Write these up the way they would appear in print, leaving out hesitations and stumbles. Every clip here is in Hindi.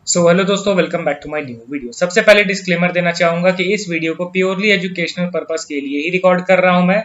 हेलो दोस्तों, welcome back to my new video. सबसे पहले डिस्क्लेमर देना चाहूंगा कि इस वीडियो को प्योरली एजुकेशनल पर्पस के लिए ही रिकॉर्ड कर रहा हूं मैं।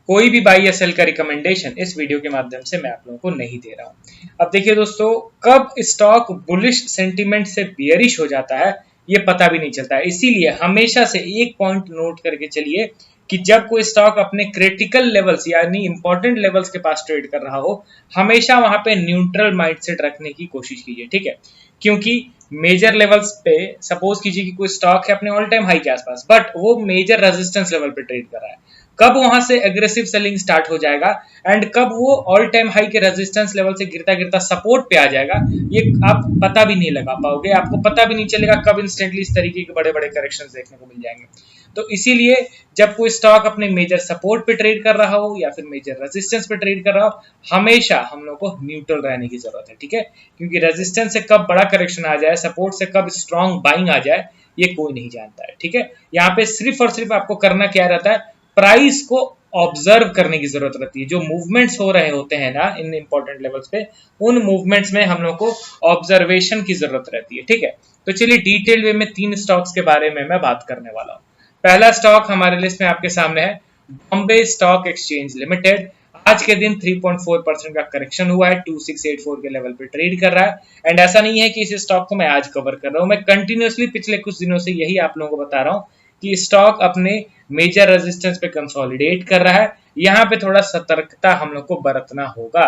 कोई भी बाई या सेल का रिकमेंडेशन इस वीडियो के माध्यम से मैं आप लोगों को नहीं दे रहा हूं। अब देखिए दोस्तों, कब स्टॉक बुलिश सेंटीमेंट से बियरिश हो जाता है ये पता भी नहीं चलता है। इसीलिए हमेशा से एक पॉइंट नोट करके चलिए कि जब कोई स्टॉक अपने क्रिटिकल लेवल्स यानी इंपॉर्टेंट लेवल्स के पास ट्रेड कर रहा हो, हमेशा वहां पे न्यूट्रल माइंडसेट रखने की कोशिश कीजिए, ठीक है। क्योंकि मेजर लेवल्स पे सपोज कीजिए कि कोई स्टॉक है अपने ऑल टाइम हाई के आसपास, बट वो मेजर रेजिस्टेंस लेवल पे ट्रेड कर रहा है। कब वहां से एग्रेसिव सेलिंग स्टार्ट हो जाएगा एंड कब वो ऑल टाइम हाई के रेजिस्टेंस लेवल से गिरता गिरता सपोर्ट पे आ जाएगा, ये आप पता भी नहीं लगा पाओगे। आपको पता भी नहीं चलेगा कब इंस्टेंटली इस तरीके के बड़े बड़े करेक्शंस देखने को मिल जाएंगे। तो इसीलिए जब कोई स्टॉक अपने मेजर सपोर्ट पे ट्रेड कर रहा हो या फिर मेजर रेजिस्टेंस पे ट्रेड कर रहा हो, हमेशा हम लोग को न्यूट्रल रहने की जरूरत है, ठीक है। क्योंकि रेजिस्टेंस से कब बड़ा करेक्शन आ जाए, सपोर्ट से कब स्ट्रॉन्ग बाइंग आ जाए, ये कोई नहीं जानता है, ठीक है। यहाँ पे सिर्फ और सिर्फ आपको करना क्या रहता है, प्राइस को ऑब्जर्व करने की जरूरत रहती है। जो मूवमेंट्स हो रहे होते हैं ना इन इंपॉर्टेंट लेवल्स पे, उन मूवमेंट्स में हम लोग को ऑब्जर्वेशन की जरूरत रहती है, ठीक है। तो चलिए डिटेल वे में 3 स्टॉक्स के बारे में मैं बात करने वाला हूँ। पहला स्टॉक हमारे लिस्ट में आपके सामने है बॉम्बे स्टॉक एक्सचेंज लिमिटेड। आज के दिन 3.4% का करेक्शन हुआ है, 2684 के लेवल पे ट्रेड कर रहा है। एंड ऐसा नहीं है कि इस स्टॉक को मैं आज कवर कर रहा हूं, मैं कंटिन्यूअसली पिछले कुछ दिनों से यही आप लोगों को बता रहा हूं कि स्टॉक अपने मेजर रेजिस्टेंस पे कंसोलिडेट कर रहा है। यहाँ पे थोड़ा सतर्कता हम लोग को बरतना होगा।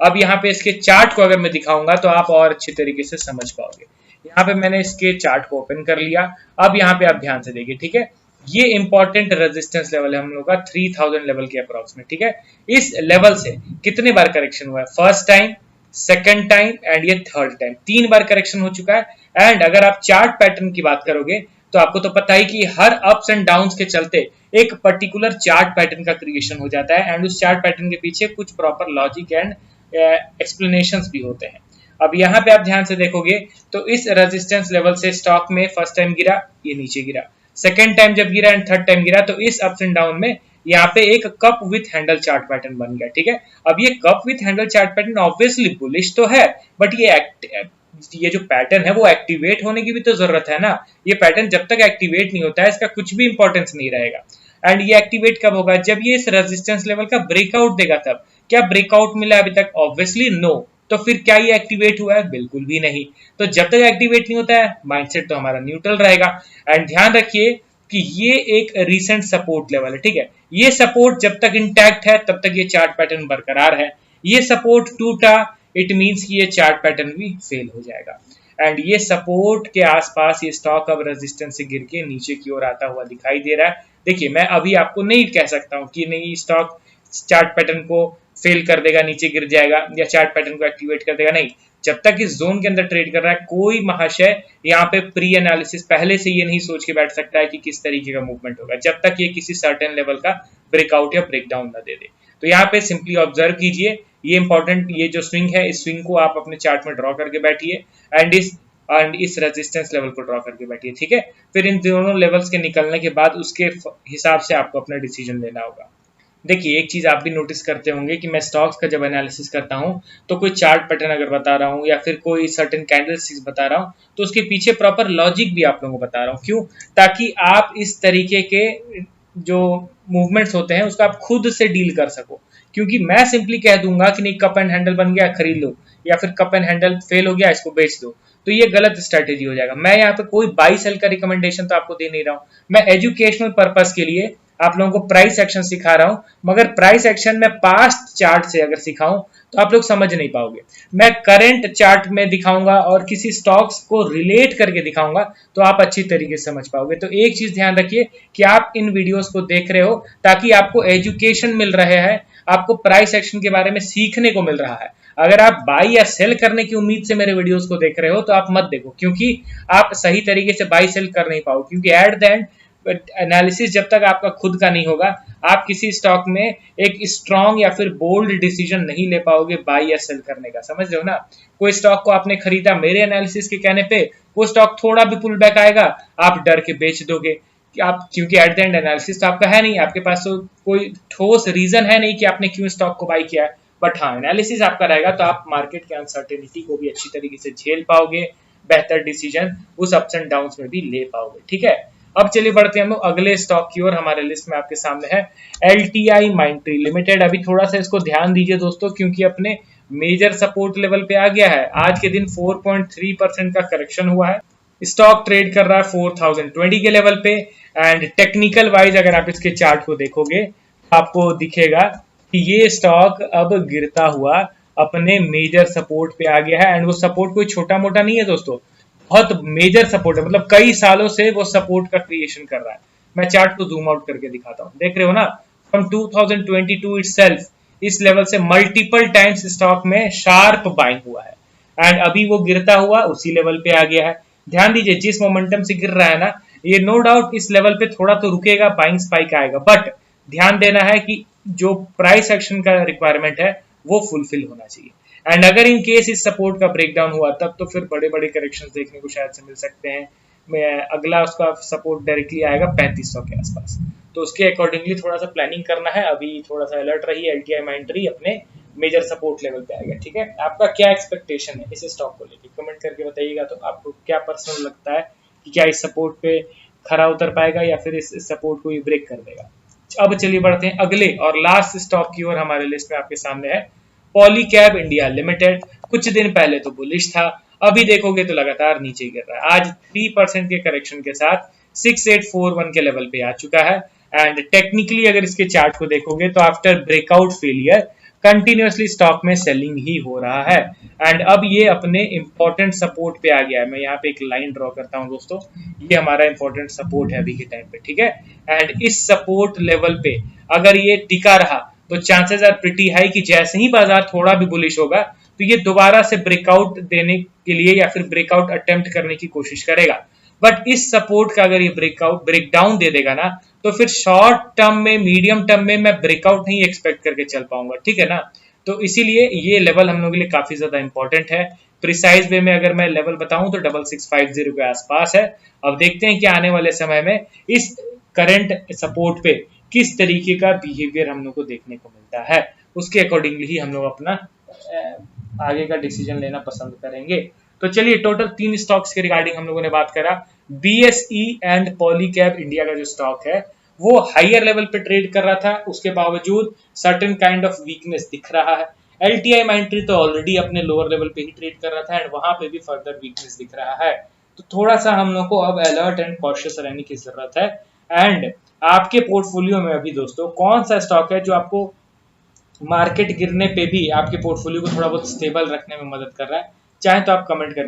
अब यहाँ पे इसके चार्ट को अगर मैं दिखाऊंगा तो आप और अच्छी तरीके से समझ पाओगे। यहाँ पे मैंने इसके चार्ट को ओपन कर लिया। अब यहाँ पे आप ध्यान से देखिए, ठीक है। ये इंपॉर्टेंट रेजिस्टेंस लेवल है हम लोग का 3000 लेवल के अप्रॉक्स में, ठीक है। इस लेवल से कितने बार करेक्शन हुआ है, first time, second time and ये थर्ड टाइम, 3 बार करेक्शन हो चुका है। एंड अगर आप चार्ट पैटर्न की बात करोगे तो आपको तो पता ही कि हर अप्स एंड डाउन्स के चलते एक पर्टिकुलर चार्ट पैटर्न का क्रिएशन हो जाता है एंड उस चार्ट पैटर्न के पीछे कुछ प्रॉपर लॉजिक एंड एक्सप्लेनेशंस भी होते हैं। अब यहाँ पे आप ध्यान से देखोगे तो इस रेजिस्टेंस लेवल से स्टॉक में फर्स्ट टाइम गिरा, ये नीचे गिरा, सेकेंड टाइम जब गिरा एंड थर्ड टाइम गिरा, तो इस अप्स एंड डाउन में यहाँ पे एक cup with handle chart pattern बन गया, ठीक है। अब ये cup with handle chart pattern obviously bullish तो है, बट ये जो पैटर्न है वो एक्टिवेट होने की भी तो जरूरत है ना। ये पैटर्न जब तक एक्टिवेट नहीं होता है इसका कुछ भी इंपॉर्टेंस नहीं रहेगा। एंड ये एक्टिवेट कब होगा, जब ये इस रेजिस्टेंस लेवल का ब्रेकआउट देगा तब। क्या ब्रेकआउट मिला अभी तक, ऑब्वियसली नो। तो फिर क्या ये एक्टिवेट हुआ है, बिल्कुल भी नहीं। तो जब तक एक्टिवेट नहीं होता है माइंडसेट तो हमारा न्यूट्रल रहेगा। एंड ध्यान रखिए कि ये एक रीसेंट सपोर्ट लेवल है, ठीक है। ये सपोर्ट जब तक इंटैक्ट है तब तक ये चार्ट पैटर्न बरकरार है। ये सपोर्ट टूटा, इट मींस कि ये चार्ट पैटर्न भी फेल हो जाएगा। एंड ये सपोर्ट के आसपास ये स्टॉक अब रेजिस्टेंस से गिर के नीचे की ओर आता हुआ दिखाई दे रहा है। देखिए, मैं अभी आपको नहीं कह सकता हूं कि नहीं स्टॉक चार्ट पैटर्न को फेल कर देगा, नीचे गिर जाएगा या चार्ट पैटर्न को एक्टिवेट कर देगा, नहीं। जब तक इस जोन के अंदर ट्रेड कर रहा है, कोई महाशय यहाँ पे प्री एनालिसिस पहले से ये नहीं सोच के बैठ सकता है कि किस तरीके का मूवमेंट होगा, जब तक ये किसी सर्टेन लेवल का ब्रेकआउट या ब्रेकडाउन ना दे दे। तो यहाँ पे सिंपली ऑब्जर्व कीजिए, ये इंपॉर्टेंट, ये जो स्विंग है इस स्विंग को आप अपने चार्ट में ड्रॉ करके बैठिए एंड इस रेजिस्टेंस लेवल को ड्रॉ करके बैठिए, ठीक है। फिर इन दोनों लेवल्स के निकलने के बाद उसके हिसाब से आपको अपना डिसीजन लेना होगा। देखिए, एक चीज आप भी नोटिस करते होंगे कि मैं स्टॉक्स का जब एनालिसिस करता हूं तो कोई चार्ट पैटर्न अगर बता रहा हूं या फिर कोई सर्टेन कैंडलस्टिक्स बता रहा हूं तो उसके पीछे प्रॉपर लॉजिक भी आप लोगों को बता रहा हूं। क्यों? ताकि आप इस तरीके के जो मूवमेंट्स होते हैं उसका आप खुद से डील कर सको। क्योंकि मैं सिंपली कह दूंगा कि नहीं कप एंड हैंडल बन गया खरीद लो, या फिर कप एंड हैंडल फेल हो गया इसको बेच दो, तो ये गलत स्ट्रेटेजी हो जाएगा। मैं यहाँ पे कोई बाई सेल का रिकमेंडेशन तो आपको दे नहीं रहा हूँ, मैं एजुकेशनल पर्पस के लिए आप लोगों को प्राइस एक्शन सिखा रहा हूं। मगर प्राइस एक्शन में पास्ट चार्ट से अगर सिखाऊं तो आप लोग समझ नहीं पाओगे। मैं करंट चार्ट में दिखाऊंगा और किसी स्टॉक्स को रिलेट करके दिखाऊंगा तो आप अच्छी तरीके से समझ पाओगे। तो एक चीज ध्यान रखिए कि आप इन वीडियोस को देख रहे हो ताकि आपको एजुकेशन मिल रहे हैं, आपको प्राइस एक्शन के बारे में सीखने को मिल रहा है। अगर आप बाई या सेल करने की उम्मीद से मेरे वीडियोस को देख रहे हो तो आप मत देखो, क्योंकि आप सही तरीके से बाई सेल कर नहीं पाओ। क्योंकि एट द एंड एनालिसिस जब तक आपका खुद का नहीं होगा, आप किसी स्टॉक में एक स्ट्रॉन्ग या फिर बोल्ड डिसीजन नहीं ले पाओगे बाई या सेल करने का। समझ रहे हो ना? कोई स्टॉक को आपने खरीदा मेरे एनालिसिस के कहने पे, वो स्टॉक थोड़ा भी पुल बैक आएगा आप डर के बेच दोगे कि आप, क्योंकि एट द एंड एनालिसिस तो आपका है नहीं, आपके पास तो कोई ठोस रीजन है नहीं कि आपने क्यों स्टॉक को बाई किया है। बट हाँ, एनालिसिस आपका रहेगा तो आप मार्केट के अनसर्टेनिटी को भी अच्छी तरीके से झेल पाओगे, बेहतर डिसीजन उस अप्स एंड डाउन्स में भी ले पाओगे। ठीक है, अब चलिए बढ़ते हैं हम लोग अगले स्टॉक की ओर। हमारे लिस्ट में आपके सामने है LTI माइंट्री लिमिटेड। अभी थोड़ा सा इसको ध्यान दीजिए दोस्तों, क्योंकि अपने मेजर सपोर्ट लेवल पे आ गया है। आज के दिन 4.3% का करेक्शन हुआ है। स्टॉक ट्रेड कर रहा है 4020 के लेवल पे। एंड टेक्निकल वाइज अगर आप इसके चार्ट को देखोगे तो आपको दिखेगा कि ये स्टॉक अब गिरता हुआ अपने मेजर सपोर्ट पे आ गया है। एंड वो सपोर्ट कोई छोटा मोटा नहीं है दोस्तों, बहुत मेजर सपोर्ट है, मतलब कई सालों से वो सपोर्ट का क्रिएशन कर रहा है। मैं चार्ट को जूम आउट करके दिखाता हूँ, देख रहे हो ना, फ्रॉम 2022 इटसेल्फ इस लेवल से मल्टीपल टाइम्स स्टॉक में शार्प बाइंग हुआ है। एंड अभी वो गिरता हुआ उसी लेवल पे आ गया है। ध्यान दीजिए, जिस मोमेंटम से गिर रहा है ना, ये नो डाउट इस लेवल पे थोड़ा तो रुकेगा, बाइंग स्पाइक आएगा, बट ध्यान देना है कि जो प्राइस एक्शन का रिक्वायरमेंट है वो फुलफिल होना चाहिए। एंड अगर इन केस इस सपोर्ट का ब्रेकडाउन हुआ तब तो फिर बड़े बड़े करेक्शंस देखने को शायद से मिल सकते हैं। अगला उसका सपोर्ट डायरेक्टली आएगा 3500 के आसपास, तो उसके अकॉर्डिंगली थोड़ा सा प्लानिंग करना है। अभी थोड़ा सा अलर्ट रही, LTI माइंट्री अपने मेजर सपोर्ट लेवल पे आएगा। ठीक है, आपका क्या एक्सपेक्टेशन है इस स्टॉक को लेकर, कमेंट करके बताइएगा। तो आपको क्या पर्सनल लगता है कि क्या इस सपोर्ट पे खरा उतर पाएगा या फिर इस सपोर्ट को ही ब्रेक कर देगा। अब चलिए बढ़ते हैं अगले और लास्ट स्टॉक की ओर। हमारे लिस्ट में आपके सामने है पॉलीकैब इंडिया लिमिटेड। कुछ दिन पहले तो बुलिश था, अभी देखोगे तो लगातार नीचे गिर रहा है। आज 3% के करेक्शन के साथ 6841 के लेवल पे आ चुका है। एंड टेक्निकली अगर इसके चार्ट को देखोगे तो after breakout failure continuously stock में सेलिंग ही हो रहा है। एंड अब ये अपने इंपॉर्टेंट सपोर्ट पे आ गया है। मैं यहाँ पे एक लाइन ड्रॉ करता हूँ दोस्तों, ये हमारा इंपॉर्टेंट सपोर्ट है अभी के टाइम पे। ठीक है, एंड इस सपोर्ट लेवल पे अगर ये टिका रहा तो चांसेस आर प्रिटी हाई कि जैसे ही बाजार थोड़ा भी बुलिश होगा तो ये दोबारा से ब्रेकआउट देने के लिए या फिर ब्रेकआउट अटेम्प्ट करने की कोशिश करेगा। बट इस सपोर्ट का अगर ये ब्रेकडाउन दे देगा ना, तो फिर शॉर्ट टर्म में, मीडियम टर्म में मैं ब्रेकआउट नहीं एक्सपेक्ट करके चल पाऊंगा। ठीक है ना, तो इसीलिए ये लेवल हम लोगों के लिए काफी ज्यादा इंपॉर्टेंट है। प्रिसाइज वे में अगर मैं लेवल बताऊं तो 6650 के आसपास है। अब देखते हैं कि आने वाले समय में इस करंट सपोर्ट पे किस तरीके का बिहेवियर हम लोग को देखने को मिलता है, उसके अकॉर्डिंगली ही हम लोग अपना आगे का डिसीजन लेना पसंद करेंगे। तो चलिए, टोटल 3 स्टॉक्स के रिगार्डिंग हम लोगों ने बात करा। BSE एंड पॉलीकैब इंडिया का जो स्टॉक है वो हायर लेवल पे ट्रेड कर रहा था, उसके बावजूद सर्टेन काइंड ऑफ वीकनेस दिख रहा है। LTI माइंट्री तो ऑलरेडी अपने लोअर लेवल पे ही ट्रेड कर रहा था एंड वहां पे भी फर्दर वीकनेस दिख रहा है। तो थोड़ा सा हम लोग को अब अलर्ट एंड कॉशियस रहने की जरूरत है। एंड आपके पोर्टफोलियो में अभी दोस्तों कौन सा स्टॉक है जो आपको मार्केट गिरने पे भी आपके पोर्टफोलियो को थोड़ा बहुत स्टेबल रखने में मदद कर रहा है, चाहे तो आप कमेंट करके